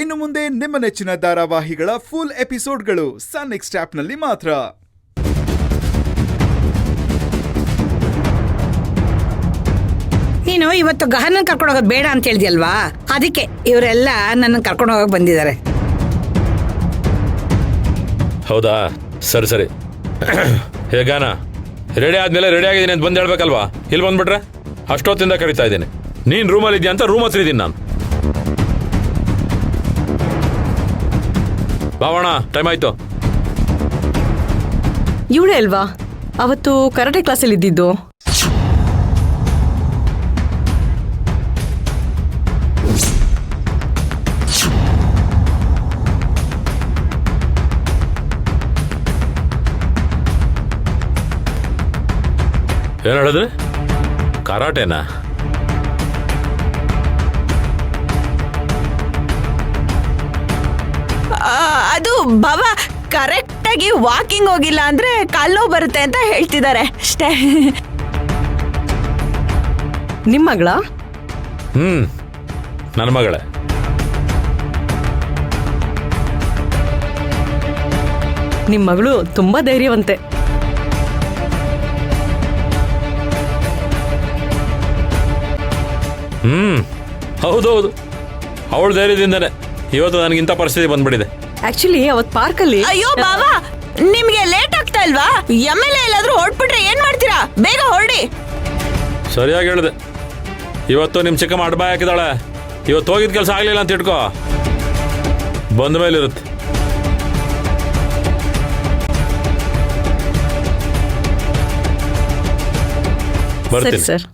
ಇನ್ನು ಮುಂದೆ ನಿಮ್ಮ ನೆಚ್ಚಿನ ಧಾರಾವಾಹಿಗಳ ಫುಲ್ ಎಪಿಸೋಡ್ಗಳು ಸನ್ ನೆಕ್ಸ್ಟ್ ಆಪ್ನಲ್ಲಿ ಮಾತ್ರ. ನೀನು ಇವತ್ತು ಗಹನ ಕರ್ಕೊಂಡು ಹೋಗೋದು ಬೇಡ ಅಂತ ಹೇಳಿದ್ಯಲ್ವಾ, ಅದಕ್ಕೆ ಇವರೆಲ್ಲ ನನ್ನ ಕರ್ಕೊಂಡು ಹೋಗಕ್ ಬಂದಿದ್ದಾರೆ. ಹೌದಾ, ಸರಿ ಸರಿ. ಹೇಗಾನ ರೆಡಿ ಆದ್ಮೇಲೆ ರೆಡಿ ಆಗಿದ್ದೀನಿ ಅಂತ ಬಂದು ಹೇಳ್ಬೇಕಲ್ವಾ? ಇಲ್ಲಿ ಬಂದ್ಬಿಟ್ರೆ ಅಷ್ಟೊತ್ತಿಂದ ಕರಿತಾ ಇದ್ದೀನಿ. ನೀನು ರೂಮಲ್ಲಿ ಇದೆಯಾ ಅಂತ ರೂಮ್ ಹತ್ರ ಇದ್ದೀನಿ ನಾನು. ಬಾವಣ, ಟೈಮ್ ಆಯ್ತು. ಇವಳೇ ಅಲ್ವಾ ಅವತ್ತು ಕರಾಟೆ ಕ್ಲಾಸಲ್ಲಿ ಇದ್ದಿದ್ದು? ಏನು ಹೇಳಿದ್ರಿ? ಕರಾಟೆನಾ? ಅದು ಬಾಬಾ ಕರೆಕ್ಟ್ ಆಗಿ ವಾಕಿಂಗ್ ಹೋಗಿಲ್ಲ ಅಂದ್ರೆ ಕಾಲ್ ನೋವು ಬರುತ್ತೆ ಅಂತ ಹೇಳ್ತಿದ್ದಾರೆ ಅಷ್ಟೇ. ನಿಮ್ಮ ಮಗಳ? ನನ್ನ ಮಗಳೇ. ನಿಮ್ಮ ಮಗಳು ತುಂಬಾ ಧೈರ್ಯವಂತೆ. ಹೌದೌದು, ಅವಳ ಧೈರ್ಯದಿಂದನೇ ಇವತ್ತು ನನಗಿಂತ ಪರಿಸ್ಥಿತಿ ಬಂದ್ಬಿಟ್ಟಿದೆ. ಆಕ್ಚುಲಿ ಅವತ್ ಪಾರ್ಕಲ್ಲಿ. ಅಯ್ಯೋ ಬಾಬಾ, ನಿಮ್ಗೆ ಲೇಟ್ ಆಗ್ತಾ ಇಲ್ವಾ? ಎಮ್ಮೆಲ್ಲೆ ಎಲ್ಲಾದ್ರೂ ಹೊರಟ್ಬಿಟ್ರೆ ಏನ್ ಮಾಡ್ತೀರಾ? ಬೇಗ ಹೊರಡಿ. ಸರಿಯಾಗಿ ಹೇಳಿದೆ. ಇವತ್ತು ನಿಮ್ಮ ಚಿಕ್ಕಮ್ಮ ಅಡ್ಬಾಯ್ ಹಾಕಿದಾಳೆ. ಇವತ್ತು ಹೋಗಿದ ಕೆಲಸ ಆಗ್ಲಿಲ್ಲ ಅಂತ ಇಟ್ಕೋ, ಬಂದ ಮೇಲೆ ಇರುತ್ತೆ. ಬರ್ತೀನಿ ಸರ್.